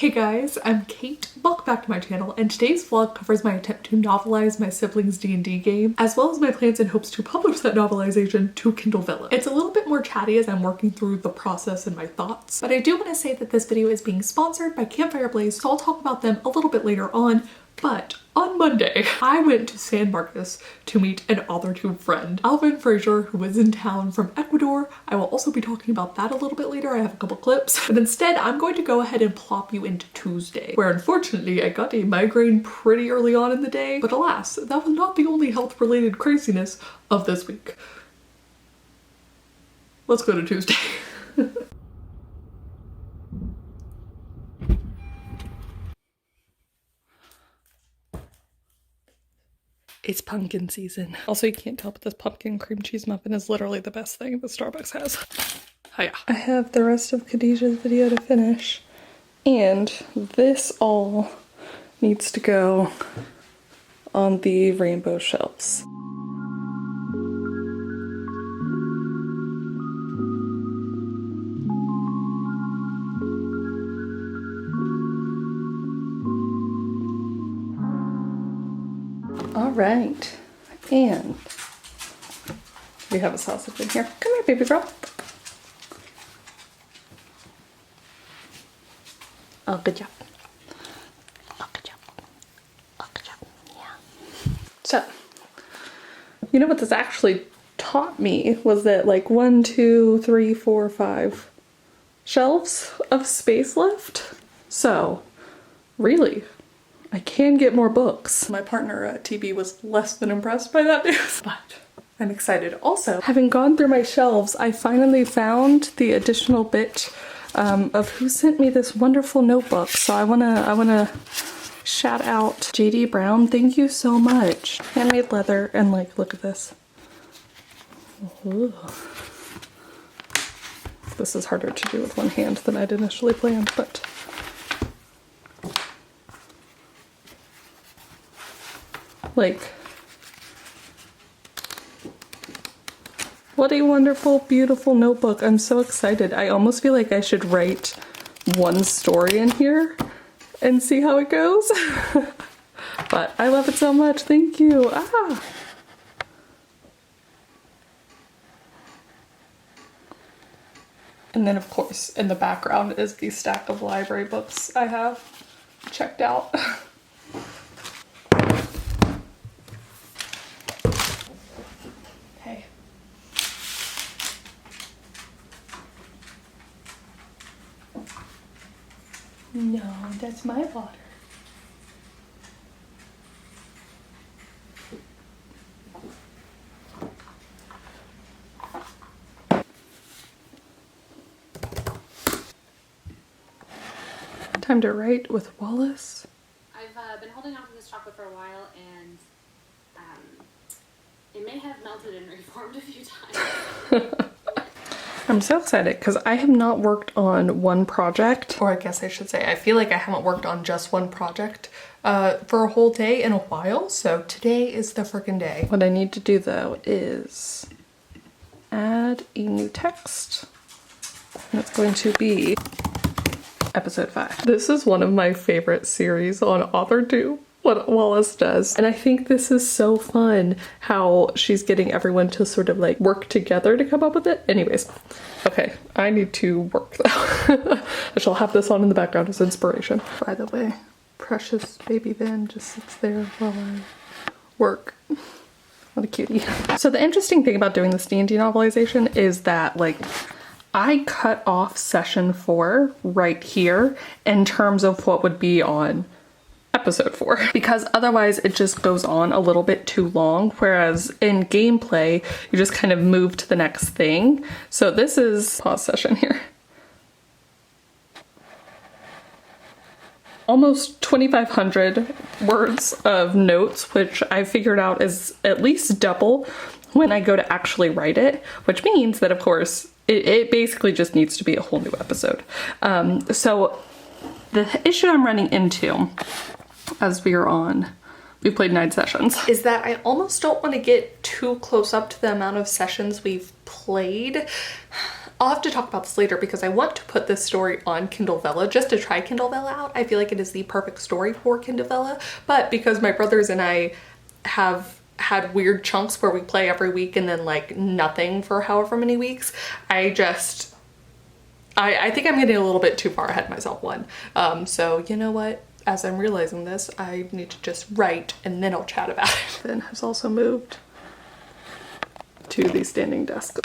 Hey guys, I'm Kate. Welcome back to my channel, and today's vlog covers my attempt to novelize my siblings' D&D game, as well as my plans and hopes to publish that novelization to Kindle Vella. It's a little bit more chatty as I'm working through the process and my thoughts, but I do want to say that this video is being sponsored by Campfire Blaze, so I'll talk about them a little bit later on. But on Monday, I went to San Marcos to meet an AUTHORTUBE friend, Alvin Fraser, who is in town from Ecuador. I will also be talking about that a little bit later. I have a couple clips. But instead, I'm going to go ahead and plop you into Tuesday, where unfortunately I got a migraine pretty early on in the day. But alas, that was not the only health-related craziness of this week. Let's go to Tuesday. It's pumpkin season. Also, you can't tell, but this pumpkin cream cheese muffin is literally the best thing that Starbucks has. Hiya. I have the rest of Khadijah's video to finish, and this all needs to go on the rainbow shelves. All right, and we have a sausage in here. Come here, baby girl. Oh, good job. Oh, good job. Oh, good job. Yeah. So, you know what this actually taught me was that like 1, 2, 3, 4, 5 shelves of space left. So, really, I can get more books. My partner at TB was less than impressed by that news, but I'm excited. Also, having gone through my shelves, I finally found the additional bit of who sent me this wonderful notebook. So I wanna shout out JD Brown. Thank you so much. Handmade leather, and like, look at this. Ooh. This is harder to do with one hand than I'd initially planned, but like, what a wonderful, beautiful notebook. I'm so excited. I almost feel like I should write one story in here and see how it goes. But I love it so much. Thank you. Ah. And then of course in the background is the stack of library books I have checked out. No, that's my water. Time to write with Wallace. I've been holding on to this chocolate for a while, and it may have melted and reformed a few times. I'm so excited because I have not worked on one project, or I guess I should say I feel like I haven't worked on just one project for a whole day in a while, so today is the frickin' day. What I need to do though is add a new text, and it's going to be episode 5. This is one of my favorite series on AUTHORTUBE, what Wallace does. And I think this is so fun how she's getting everyone to sort of like work together to come up with it. Anyways, okay, I need to work though. I shall have this on in the background as inspiration. By the way, precious baby Van just sits there while I work. What a cutie. So the interesting thing about doing this D&D novelization is that like I cut off session 4 right here in terms of what would be on episode 4, because otherwise it just goes on a little bit too long, whereas in gameplay you just kind of move to the next thing. So this is pause session here. Almost 2,500 words of notes, which I figured out is at least double when I go to actually write it, which means that of course it basically just needs to be a whole new episode. So the issue I'm running into as we played 9 sessions, is that I almost don't want to get too close up to the amount of sessions we've played. I'll have to talk about this later because I want to put this story on Kindle Vella just to try Kindle Vella out. I feel like it is the perfect story for Kindle Vella, but because my brothers and I have had weird chunks where we play every week and then like nothing for however many weeks, I think I'm getting a little bit too far ahead of myself, so you know what? As I'm realizing this, I need to just write and then I'll chat about it. Then has also moved to the standing desk.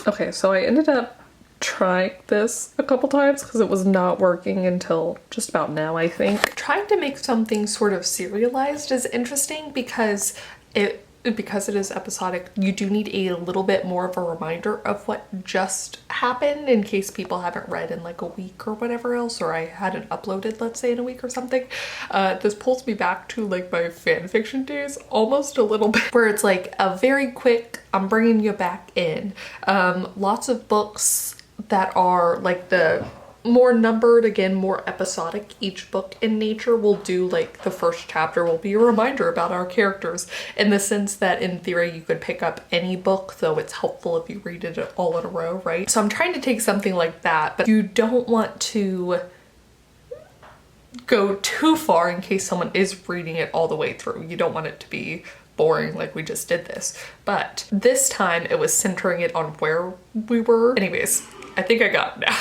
Okay, so I ended up trying this a couple times because it was not working until just about now, I think. Trying to make something sort of serialized is interesting because it is episodic. You do need a little bit more of a reminder of what just happened in case people haven't read in like a week or whatever else, or I hadn't uploaded, let's say, in a week or something. This pulls me back to like my fan fiction days almost a little bit, where it's like a very quick, I'm bringing you back in. Lots of books that are like the more numbered, again, more episodic. Each book in nature will do like the first chapter will be a reminder about our characters, in the sense that in theory you could pick up any book, though it's helpful if you read it all in a row, right? So I'm trying to take something like that, but you don't want to go too far in case someone is reading it all the way through. You don't want it to be boring like we just did this. But this time it was centering it on where we were. Anyways, I think I got it now.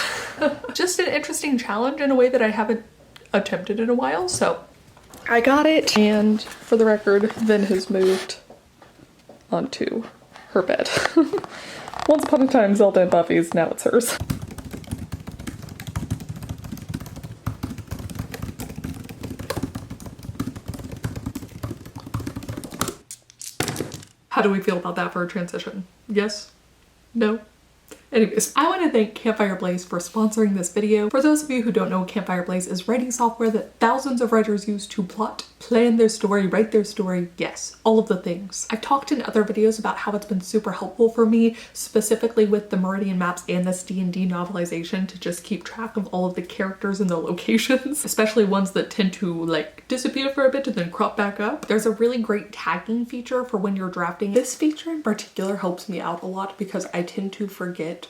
Just an interesting challenge in a way that I haven't attempted in a while, so I got it. And for the record, Vin has moved onto her bed. Once upon a time, Zelda and Buffy's, now it's hers. How do we feel about that for a transition? Yes? No? Anyways, I want to thank Campfire Blaze for sponsoring this video. For those of you who don't know, Campfire Blaze is writing software that thousands of writers use to plot, plan their story, write their story, yes, all of the things. I've talked in other videos about how it's been super helpful for me, specifically with the Meridian maps and this D&D novelization, to just keep track of all of the characters and the locations, especially ones that tend to like disappear for a bit and then crop back up. There's a really great tagging feature for when you're drafting. This feature in particular helps me out a lot because I tend to forget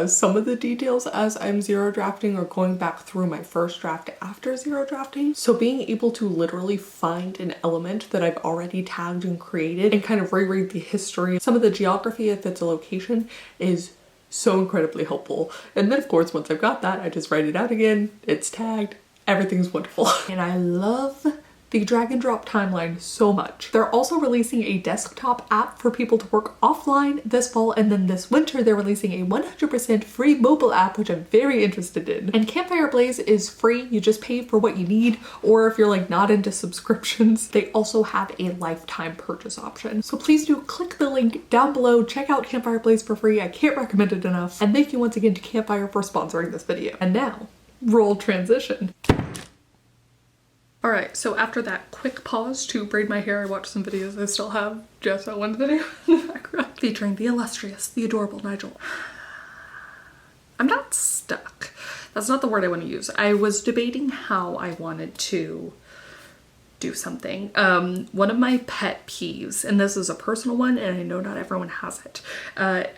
some of the details as I'm zero drafting or going back through my first draft after zero drafting. So being able to literally find an element that I've already tagged and created and kind of reread the history, some of the geography if it's a location, is so incredibly helpful. And then of course, once I've got that, I just write it out again, it's tagged, everything's wonderful. And I love the drag and drop timeline so much. They're also releasing a desktop app for people to work offline this fall, and then this winter they're releasing a 100% free mobile app, which I'm very interested in. And Campfire Blaze is free, you just pay for what you need, or if you're like not into subscriptions, they also have a lifetime purchase option. So please do click the link down below, check out Campfire Blaze for free, I can't recommend it enough, and thank you once again to Campfire for sponsoring this video. And now, roll transition. Alright, so after that quick pause to braid my hair, I watched some videos. I still have just that one video in the background featuring the illustrious, the adorable Nigel. I'm not stuck. That's not the word I want to use. I was debating how I wanted to do something. One of my pet peeves, and this is a personal one and I know not everyone has it,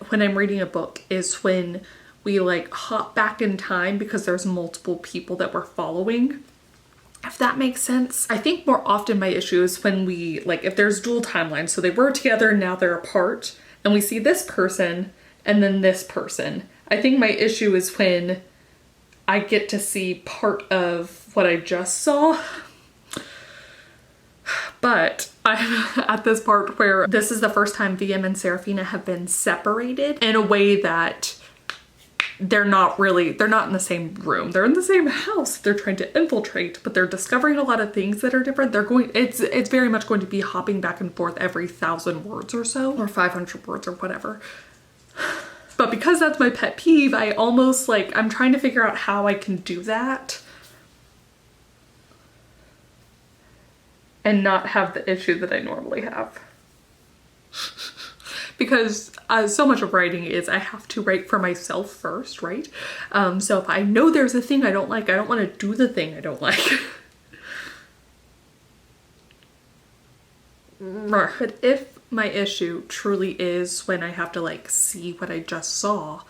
when I'm reading a book, is when we like hop back in time because there's multiple people that we're following. If that makes sense. I think more often my issue is when we, like, if there's dual timelines, so they were together, now they're apart, and we see this person and then this person. I think my issue is when I get to see part of what I just saw. But I'm at this part where this is the first time VM and Seraphina have been separated in a way that they're not in the same room. They're in the same house. They're trying to infiltrate, but they're discovering a lot of things that are different. It's very much going to be hopping back and forth every 1,000 words or so, or 500 words or whatever. But because that's my pet peeve, I almost like, I'm trying to figure out how I can do that and not have the issue that I normally have. because so much of writing is I have to write for myself first, right? So if I know there's a thing I don't like, I don't want to do the thing I don't like. But if my issue truly is when I have to like see what I just saw,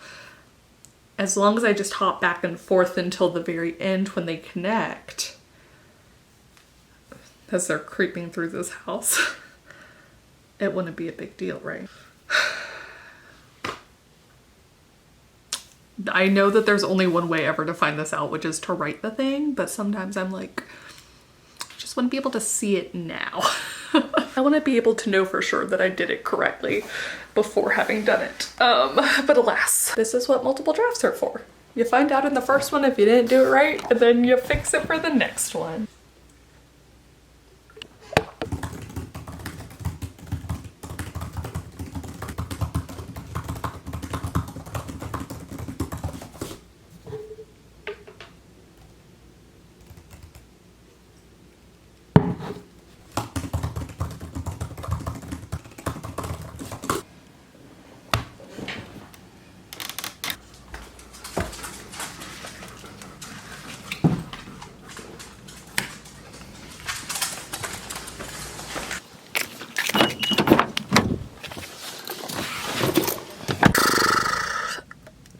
as long as I just hop back and forth until the very end when they connect, as they're creeping through this house, it wouldn't be a big deal, right? I know that there's only one way ever to find this out, which is to write the thing, but sometimes I'm like, I just want to be able to see it now. I want to be able to know for sure that I did it correctly before having done it. But alas, this is what multiple drafts are for. You find out in the first one if you didn't do it right, and then you fix it for the next one.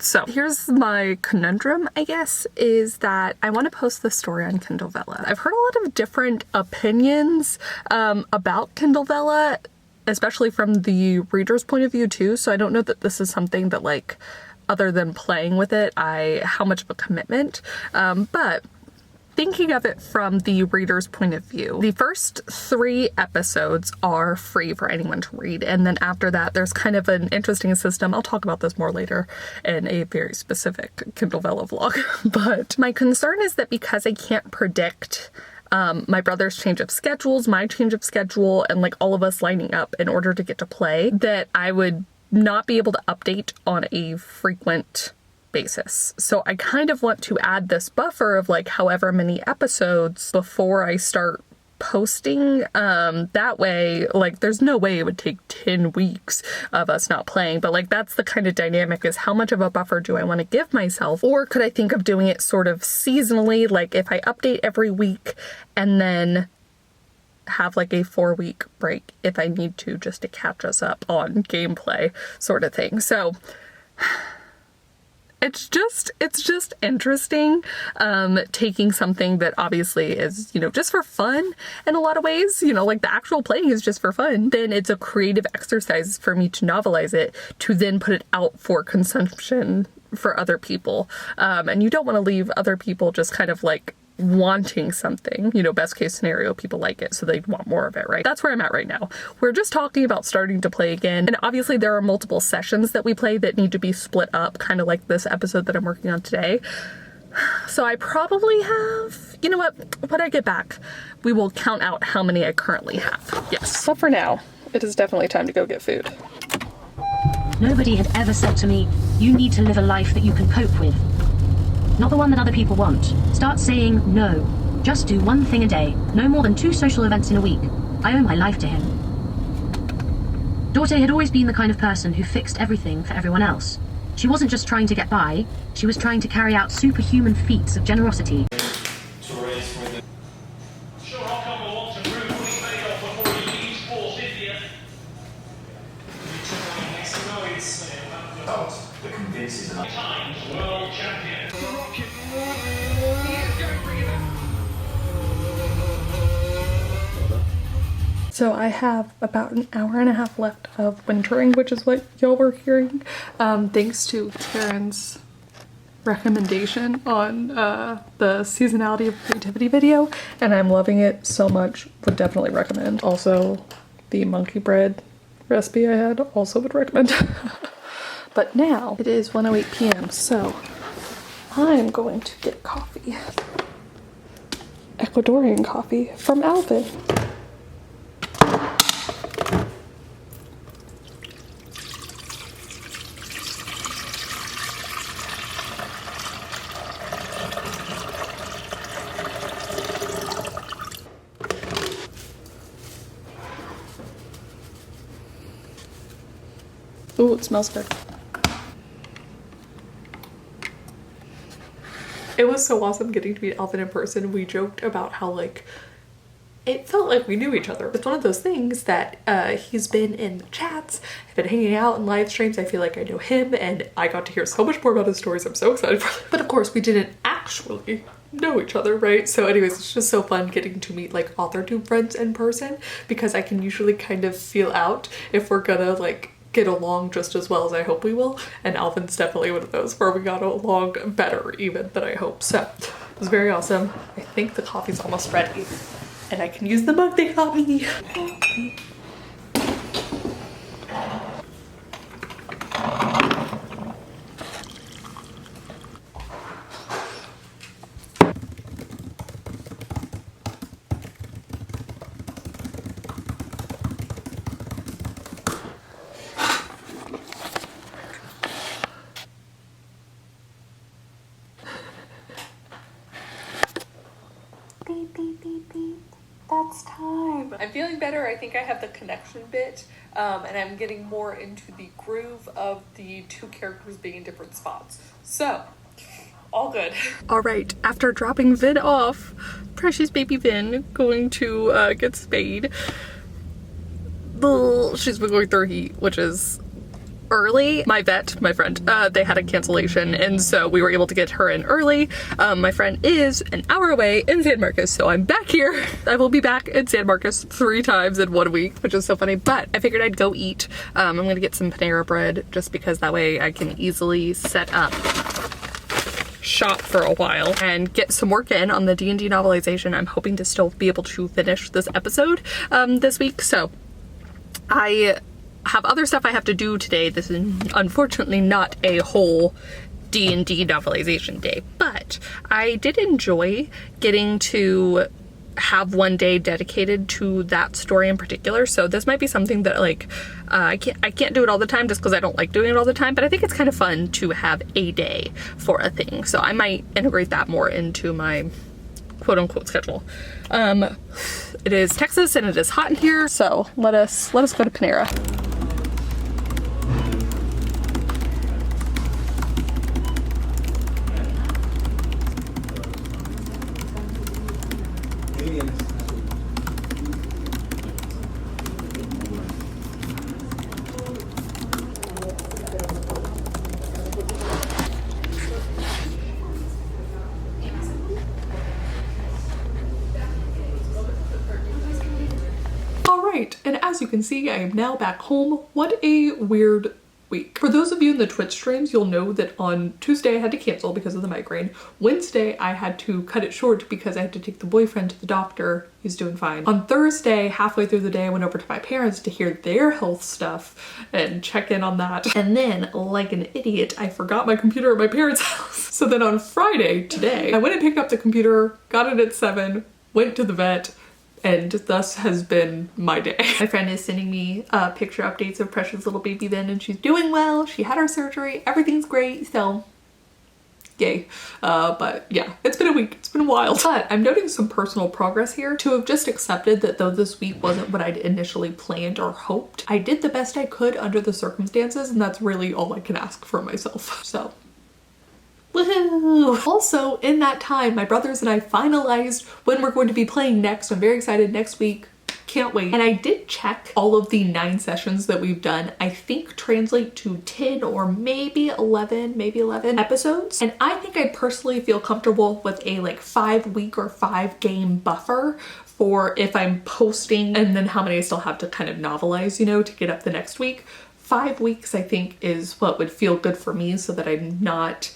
So here's my conundrum, I guess, is that I want to post this story on Kindle Vella. I've heard a lot of different opinions about Kindle Vella, especially from the reader's point of view too. So I don't know that this is something that, like, other than playing with it, how much of a commitment, but thinking of it from the reader's point of view, the first 3 episodes are free for anyone to read, and then after that there's kind of an interesting system. I'll talk about this more later in a very specific Kindle Vella vlog. But my concern is that because I can't predict my brother's change of schedules, my change of schedule, and like all of us lining up in order to get to play, that I would not be able to update on a frequent basis. So I kind of want to add this buffer of like however many episodes before I start posting. That way, like, there's no way it would take 10 weeks of us not playing, but like that's the kind of dynamic, is how much of a buffer do I want to give myself? Or could I think of doing it sort of seasonally, like if I update every week and then have like a 4-week break if I need to, just to catch us up on gameplay sort of thing. So it's just interesting, taking something that obviously is, you know, just for fun in a lot of ways, you know, like the actual playing is just for fun. Then it's a creative exercise for me to novelize it, to then put it out for consumption for other people. And you don't want to leave other people just kind of like wanting something, you know, best case scenario, people like it, so they'd want more of it, right? That's where I'm at right now. We're just talking about starting to play again. And obviously there are multiple sessions that we play that need to be split up, kind of like this episode that I'm working on today. So I probably have, you know what, when I get back, we will count out how many I currently have. Yes. But for now, it is definitely time to go get food. Nobody had ever said to me, you need to live a life that you can cope with. Not the one that other people want. Start saying no. Just do one thing a day. No more than 2 social events in a week. I owe my life to him. Dorte had always been the kind of person who fixed everything for everyone else. She wasn't just trying to get by, she was trying to carry out superhuman feats of generosity. Sure, I'll come along to prove what he's made of before he leaves Force India. The convinces enough. Times world champion. So I have about an hour and a half left of wintering, which is what y'all were hearing, thanks to Karen's recommendation on the seasonality of creativity video, and I'm loving it so much. Would definitely recommend. Also, the monkey bread recipe I had, also would recommend. But now it is 1:08 p.m. so I'm going to get coffee. Ecuadorian coffee from Alvin. Ooh, it smells good. It was so awesome getting to meet Alvin in person. We joked about how like it felt like we knew each other. It's one of those things that he's been in the chats, I've been hanging out in live streams. I feel like I know him and I got to hear so much more about his stories. I'm so excited for them. But of course we didn't actually know each other, right? So anyways, it's just so fun getting to meet like AuthorTube friends in person because I can usually kind of feel out if we're gonna like get along just as well as I hope we will. And Alvin's definitely one of those where we got along better even than I hope. So it was very awesome. I think the coffee's almost ready. And I can use the mug they got me. Beep, beep, beep, beep. That's time. I'm feeling better. I think I have the connection bit and I'm getting more into the groove of the two characters being in different spots. So, all good. All right, after dropping Vin off, precious baby Vin going to get spayed. She's been going through heat, which is early. My vet, my friend, they had a cancellation and so we were able to get her in early. My friend is an hour away in San Marcos, so I'm back here. I will be back in San Marcos 3 times in 1 week, which is so funny, but I figured I'd go eat. I'm gonna get some Panera bread just because that way I can easily set up shop for a while and get some work in on the D&D novelization. I'm hoping to still be able to finish this episode this week, so I have other stuff I have to do today. This is unfortunately not a whole D&D novelization day, but I did enjoy getting to have one day dedicated to that story in particular. So this might be something that like I can't do it all the time just because I don't like doing it all the time, but I think it's kind of fun to have a day for a thing. So I might integrate that more into my quote-unquote schedule. It is Texas and it is hot in here, so let us go to Panera. And as you can see, I am now back home. What a weird week. For those of you in the Twitch streams, you'll know that on Tuesday I had to cancel because of the migraine. Wednesday I had to cut it short because I had to take the boyfriend to the doctor. He's doing fine. On Thursday, halfway through the day, I went over to my parents to hear their health stuff and check in on that. And then, like an idiot, I forgot my computer at my parents' house. So then on Friday, today, I went and picked up the computer, got it at 7, went to the vet, and thus has been my day. My friend is sending me picture updates of precious little baby Vin, and she's doing well. She had her surgery. Everything's great. So yay. But yeah, it's been a week. It's been wild. But I'm noting some personal progress here. To have just accepted that though this week wasn't what I'd initially planned or hoped, I did the best I could under the circumstances, and that's really all I can ask for myself. So woohoo! Also, in that time, my brothers and I finalized when we're going to be playing next. I'm very excited. Next week. Can't wait. And I did check all of the 9 sessions that we've done. I think translate to 10 or maybe 11 episodes. And I think I personally feel comfortable with a like 5-week or 5-game buffer for if I'm posting and then how many I still have to kind of novelize, you know, to get up the next week. 5 weeks I think is what would feel good for me so that I'm not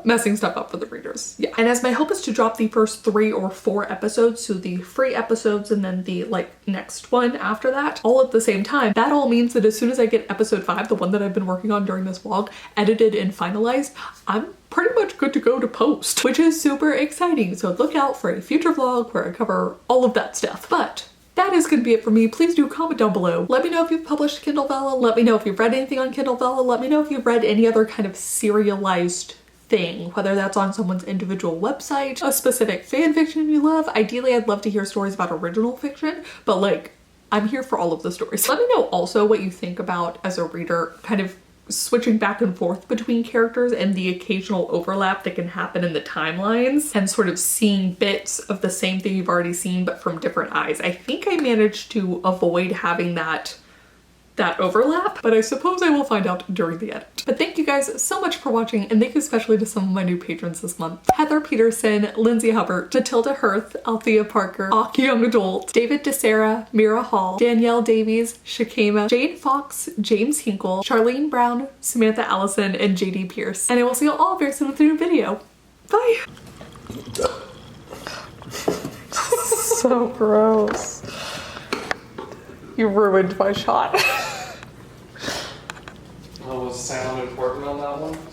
messing stuff up for the readers. Yeah. And as my hope is to drop the first 3 or 4 episodes, so the free episodes and then the like next one after that, all at the same time, that all means that as soon as I get episode 5, the one that I've been working on during this vlog, edited and finalized, I'm pretty much good to go to post, which is super exciting. So look out for a future vlog where I cover all of that stuff. But that is going to be it for me. Please do comment down below. Let me know if you've published Kindle Vella. Let me know if you've read anything on Kindle Vella. Let me know if you've read any other kind of serialized thing, whether that's on someone's individual website, a specific fan fiction you love. Ideally, I'd love to hear stories about original fiction, but like I'm here for all of the stories. Let me know also what you think about, as a reader, kind of switching back and forth between characters and the occasional overlap that can happen in the timelines, and sort of seeing bits of the same thing you've already seen but from different eyes. I think I managed to avoid having that overlap, but I suppose I will find out during the edit. But thank you guys so much for watching, and thank you especially to some of my new patrons this month. Heather Peterson, Lindsay Hubbard, Matilda Hirth, Althea Parker, Ak Young Adult, David DeSera, Mira Hall, Danielle Davies, Shakema, Jane Fox, James Hinkle, Charlene Brown, Samantha Allison, and JD Pierce. And I will see you all very soon with a new video. Bye! So gross. You ruined my shot. Was sound important on that one?